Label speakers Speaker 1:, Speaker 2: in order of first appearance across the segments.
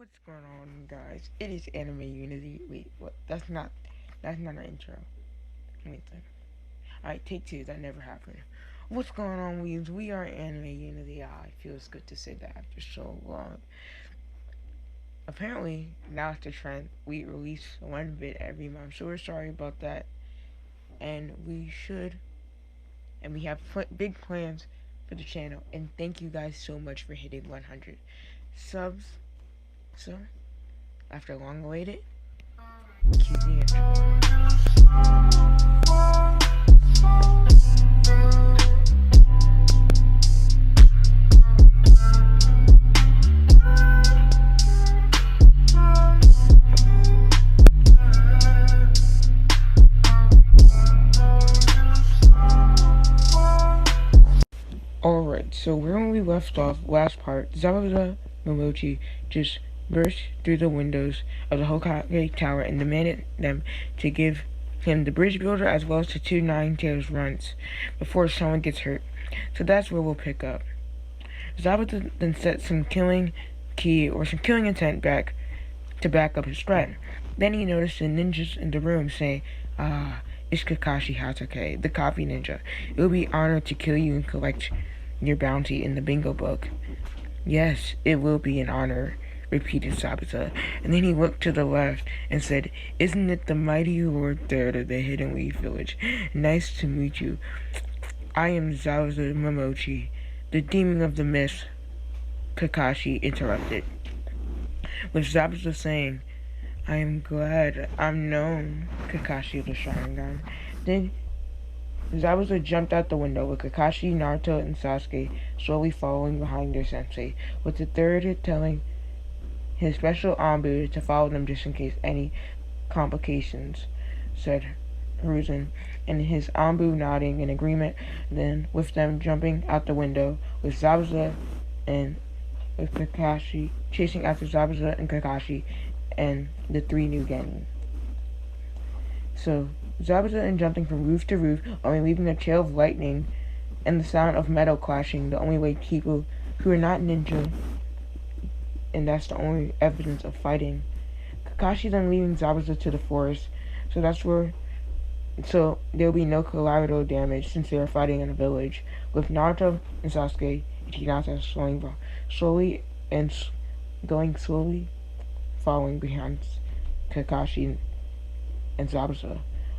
Speaker 1: What's going on, guys? It is Anime Unity. Wait, what? That's not an intro. Let me think. Alright, take two. That never happened. What's going on, weebs? We are Anime Unity. It feels good to say that after so long. Apparently, now it's the trend. We release one vid every month, so we're sorry about that. And we have big plans for the channel. And thank you guys so much for hitting 100 subs. So, after long awaited, cue the intro. Alright, so where we left off last part, Zabuza Momochi just burst through the windows of the Hokage Tower and demanded them to give him the bridge builder as well as the 2 Nine-Tails runs before someone gets hurt. So that's where we'll pick up. Zabuza then set some killing intent back up his threat. Then he noticed the ninjas in the room saying, it's Kakashi Hatake, the copy ninja. It will be honored to kill you and collect your bounty in the bingo book. Yes, it will be an honor, repeated Zabuza, and then he looked to the left and said, isn't it the mighty Lord Third of the Hidden Leaf Village? Nice to meet you. I am Zabuza Momochi, the demon of the mist, Kakashi interrupted. With Zabuza saying, I am glad I'm known, Kakashi the Sharingan. Then Zabuza jumped out the window with Kakashi, Naruto, and Sasuke slowly following behind their sensei, with the third telling his special Anbu to follow them just in case any complications, said Hiruzen, and his Anbu nodding in agreement, then with them jumping out the window with Zabuza and with Kakashi chasing after Zabuza and Kakashi and the 3 new Genin. So, Zabuza and jumping from roof to roof, only leaving a trail of lightning and the sound of metal clashing, the only way people who are not ninja, and that's the only evidence of fighting. Kakashi then leaving Zabuza to the forest, so there will be no collateral damage since they are fighting in a village, with Naruto and Sasuke and Hinata slowly following behind Kakashi and Zabuza.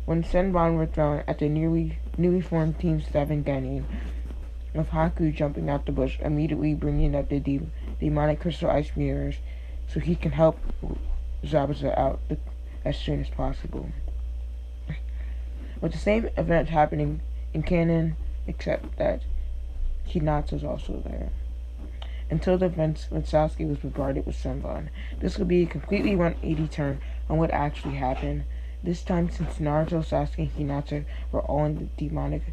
Speaker 1: When Senbon were thrown at the newly formed Team 7 Genin, with Haku jumping out the bush, immediately bringing up the demonic crystal ice mirrors so he can help Zabuza out as soon as possible. With the same event happening in canon, except that Hinata's also there. Until the events when Sasuke was bombarded with Senbon. This would be a completely 180 turn on what actually happened. This time, since Naruto, Sasuke, and Hinata were all in the demonic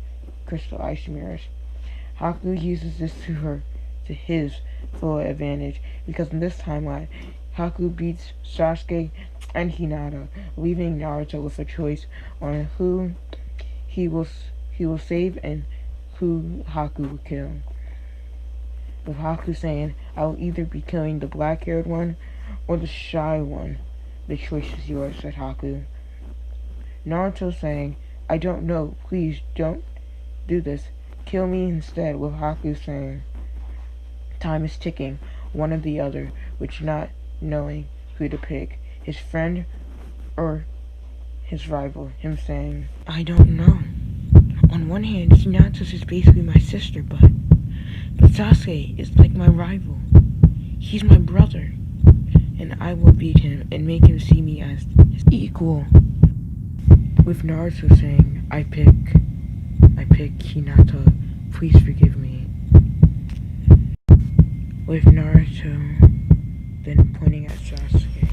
Speaker 1: crystal ice mirrors. Haku uses this to his full advantage, because in this timeline, Haku beats Sasuke and Hinata, leaving Naruto with a choice on who he will save and who Haku will kill. With Haku saying, I will either be killing the black-haired one or the shy one. The choice is yours, said Haku. Naruto saying, I don't know, please don't do this. Kill me instead, with Haku saying, time is ticking, one or the other, which not knowing who to pick, his friend or his rival, him saying, I don't know. On one hand, Hinata is basically my sister, but Sasuke is like my rival. He's my brother, and I will beat him and make him see me as his equal. With Naruto saying, I pick Hinata, please forgive me. With Naruto then pointing at Sasuke.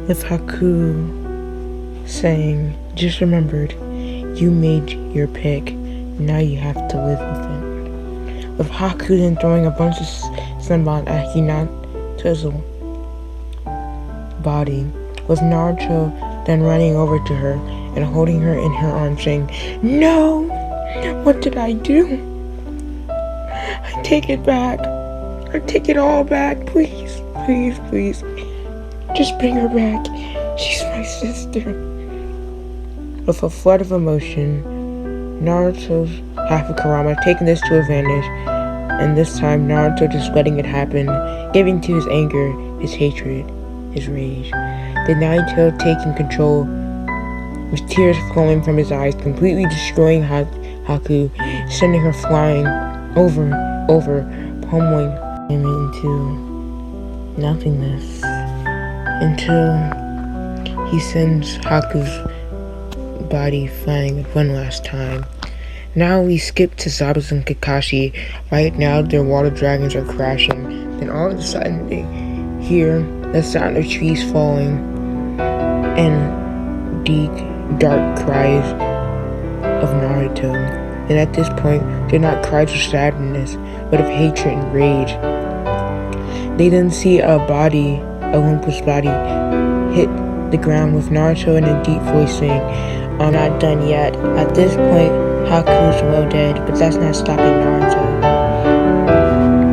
Speaker 1: With Haku saying, just remembered, you made your pick, now you have to live with it. With Haku then throwing a bunch of Senbon at Hinata's body, with Naruto then running over to her and holding her in her arms saying, no! What did I do? I take it back. I take it all back, please, please, please. Just bring her back. She's my sister. With a flood of emotion, Naruto's half of Kurama taking this to advantage, and this time Naruto just letting it happen, giving to his anger, his hatred, his rage. The Nine-Tailed taking control, with tears flowing from his eyes, completely destroying Haku, sending her flying over, pummeling him into nothingness, until he sends Haku's body flying one last time. Now we skip to Zabuza and Kakashi. Right now their water dragons are crashing. Then all of a sudden they hear the sound of trees falling and deep dark cries of Naruto. And at this point they're not cries of sadness but of hatred and rage. They then see a Olympus body, hit the ground with Naruto in a deep voice saying, "I'm not done yet." At this point, Haku's well dead, but that's not stopping Naruto.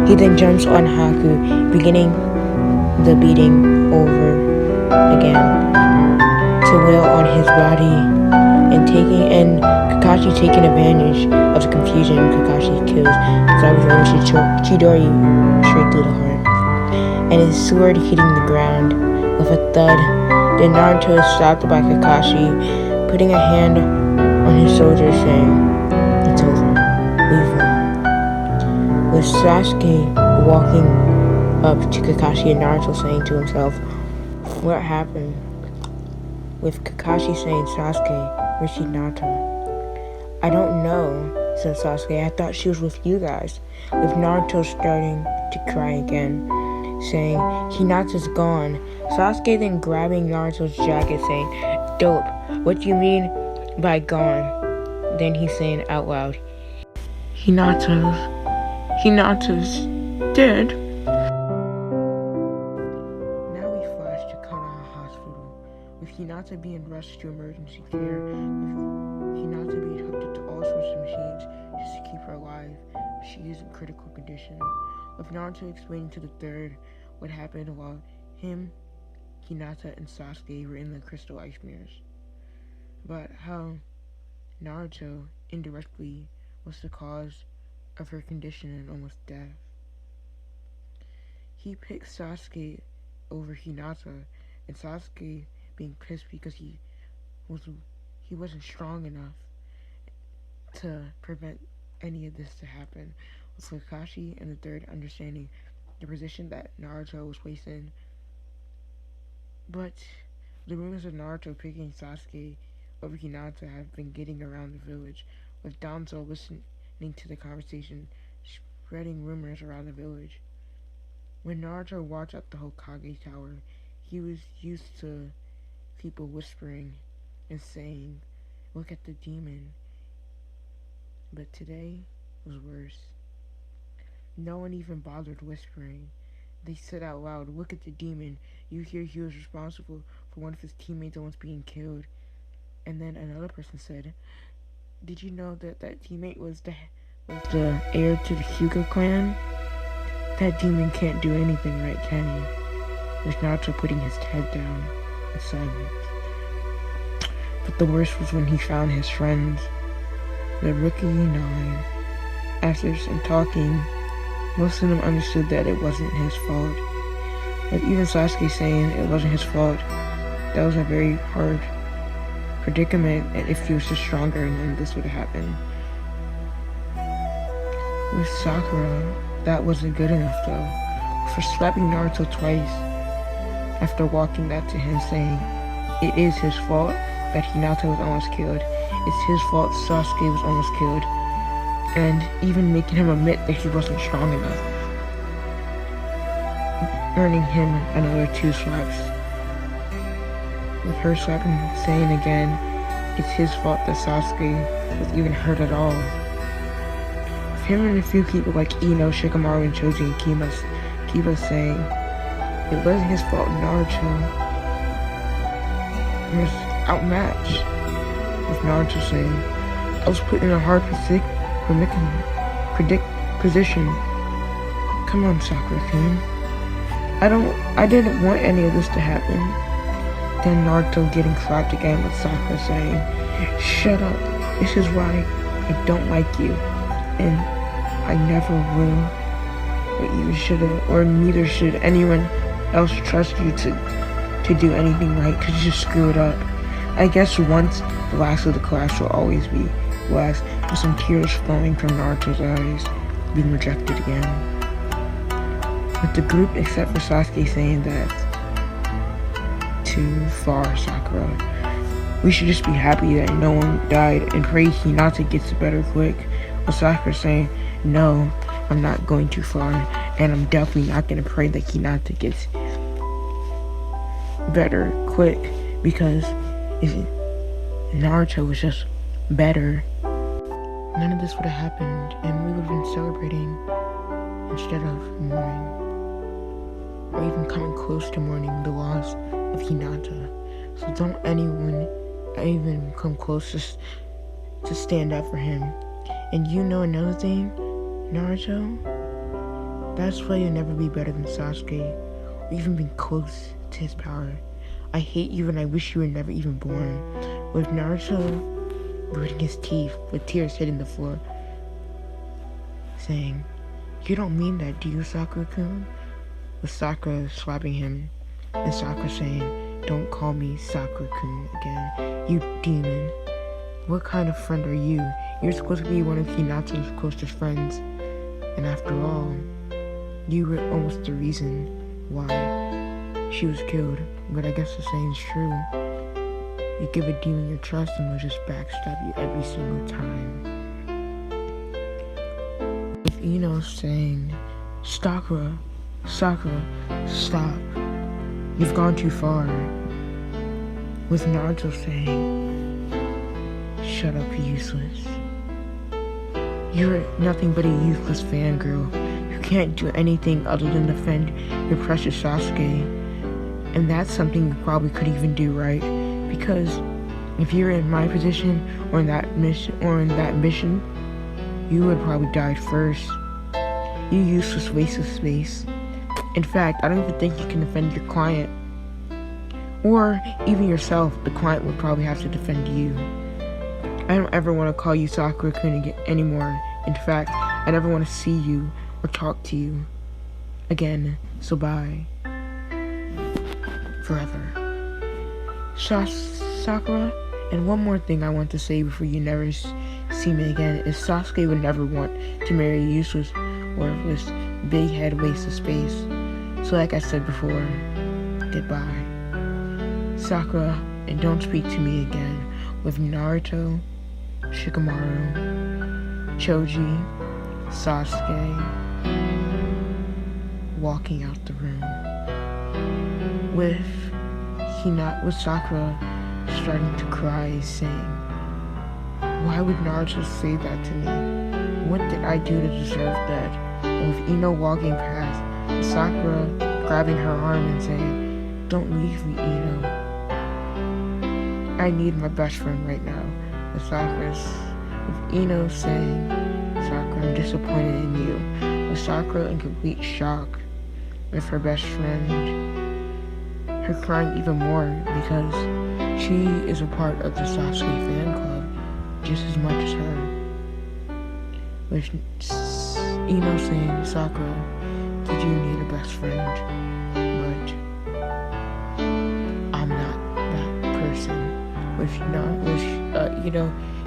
Speaker 1: He then jumps on Haku, beginning the beating over again to wail on his body, and Kakashi taking advantage of the confusion. Kakashi kills Zabuza with Chidori straight through the heart, and his sword hitting the ground with a thud. Then Naruto is stopped by Kakashi, putting a hand on his shoulder saying, "It's over. We've won." With Sasuke walking up to Kakashi and Naruto saying to himself, "What happened?" With Kakashi saying, "Sasuke, where's Hinata?" "I don't know," said Sasuke. "I thought she was with you guys." With Naruto starting to cry again, saying, "Hinata's gone." Sasuke then grabbing Naruto's jacket saying, "Dope, what do you mean by gone?" Then he's saying out loud, Hinata's dead." Now we flash to Konoha Hospital, with Hinata being rushed to emergency care, with Hinata being hooked up to all sorts of machines just to keep her alive. She is in critical condition, with Naruto explaining to the third what happened while him, Hinata, and Sasuke were in the crystal ice mirrors, but how Naruto indirectly was the cause of her condition and almost death. He picked Sasuke over Hinata, and Sasuke being pissed because he wasn't strong enough to prevent any of this to happen, with Kakashi and the third understanding the position that Naruto was placed in. But the rumors of Naruto picking Sasuke over Hinata have been getting around the village, with Danzo listening to the conversation, spreading rumors around the village. When Naruto watched at the Hokage Tower, he was used to people whispering and saying, "Look at the demon." But today was worse. No one even bothered whispering. They said out loud, "Look at the demon. You hear he was responsible for one of his teammates almost being killed." And then another person said, "Did you know that teammate was the heir to the Hyuga clan? That demon can't do anything right, can he?" With Naruto putting his head down in silence. But the worst was when he found his friends, the Rookie 9. After some talking, most of them understood that it wasn't his fault. With even Sasuke saying it wasn't his fault, that was a very hard predicament, and if he was just stronger, then this would have happened. With Sakura, that wasn't good enough though. For slapping Naruto twice, after walking that to him saying, it is his fault that Hinata was almost killed, it's his fault Sasuke was almost killed, and even making him admit that he wasn't strong enough, earning him another 2 slaps. With her slapping, saying again, it's his fault that Sasuke was even hurt at all. With him and a few people like Ino, Shikamaru, and Choji and Kiba saying, it wasn't his fault Naruto was outmatched. With Naruto saying, I was put in a hard position. Come on, Sakura-kun. I didn't want any of this to happen. Then Naruto getting slapped again with Sakura saying, "Shut up, this is why I don't like you, and I never will, but you should've, or neither should anyone else trust you to do anything right, because you just screw it up." I guess once the last of the class will always be last, with some tears flowing from Naruto's eyes, being rejected again. With the group except for Sasuke saying that too far, Sakura. We should just be happy that no one died and pray Hinata gets better quick. With Sakura saying, "No, I'm not going too far, and I'm definitely not going to pray that Hinata gets better quick, because if Naruto was just better, none of this would have happened, and we would have been celebrating instead of mourning, or even coming close to mourning the loss of Hinata. So don't anyone even come close to stand up for him. And you know another thing, Naruto? That's why you'll never be better than Sasuke, or even be close to his power. I hate you and I wish you were never even born." With Naruto gritting his teeth with tears hitting the floor, saying, "You don't mean that, do you, Sakura-kun?" With Sakura slapping him, and Sakura saying, "Don't call me Sakura-kun again, you demon. What kind of friend are you? You're supposed to be one of Hinata's closest friends, and after all, you were almost the reason why she was killed. But I guess the saying's true. You give a demon your trust and they'll just backstab you every single time." With Ino saying, Sakura, stop. You've gone too far." With Naruto saying, "Shut up, useless. You're nothing but a useless fangirl who can't do anything other than defend your precious Sasuke. And that's something you probably could even do right, because if you're in my position or in that mission, you would probably die first. You useless waste of space. In fact, I don't even think you can defend your client. Or even yourself, the client would probably have to defend you. I don't ever want to call you Sakura-kun anymore. In fact, I never want to see you or talk to you again, so bye. Forever. Sakura, and one more thing I want to say before you never see me again is Sasuke would never want to marry a useless, worthless, big head waste of space. So like I said before, goodbye. Sakura, and don't speak to me again. With Naruto, Shikamaru, Choji, Sasuke walking out the room. With Sakura starting to cry, saying, "Why would Naruto say that to me? What did I do to deserve that?" And with Ino walking past, Sakura grabbing her arm and saying, "Don't leave me, Ino. I need my best friend right now." With Ino saying, "Sakura, I'm disappointed in you." With Sakura in complete shock. With her best friend, her crying even more because she is a part of the Sasuke fan club just as much as her. With Ino saying, "Sakura, did you need a best friend? But I'm not that person." With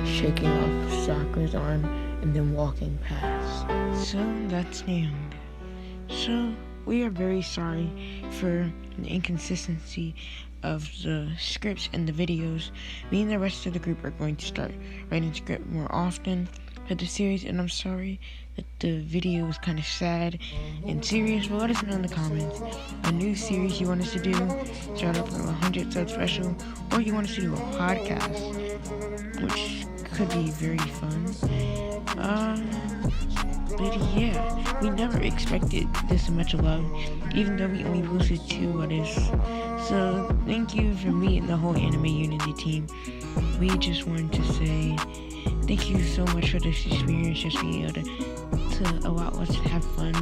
Speaker 1: shaking off Sakura's arm and then walking past. So that's the end. So we are very sorry for the inconsistency of the scripts and the videos. Me and the rest of the group are going to start writing script more often for the series, and I'm sorry that the video is kind of sad and serious, but let us know in the comments a new series you want us to do, start up a 100 sub special, or you want us to do a podcast, which could be very fun. But yeah, we never expected this much love, even though we only posted 2 what ifs. So thank you from me and the whole Anime Unity team. We just wanted to say thank you so much for this experience, just being able to allow us to have fun.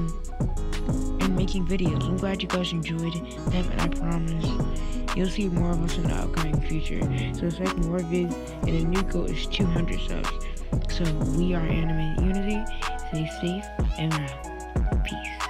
Speaker 1: And been making videos. I'm glad you guys enjoyed them, and I promise you'll see more of us in the upcoming future. So expect more vids, and the new goal is 200 subs. So we are Anime Unity. Stay safe and we're out. Peace.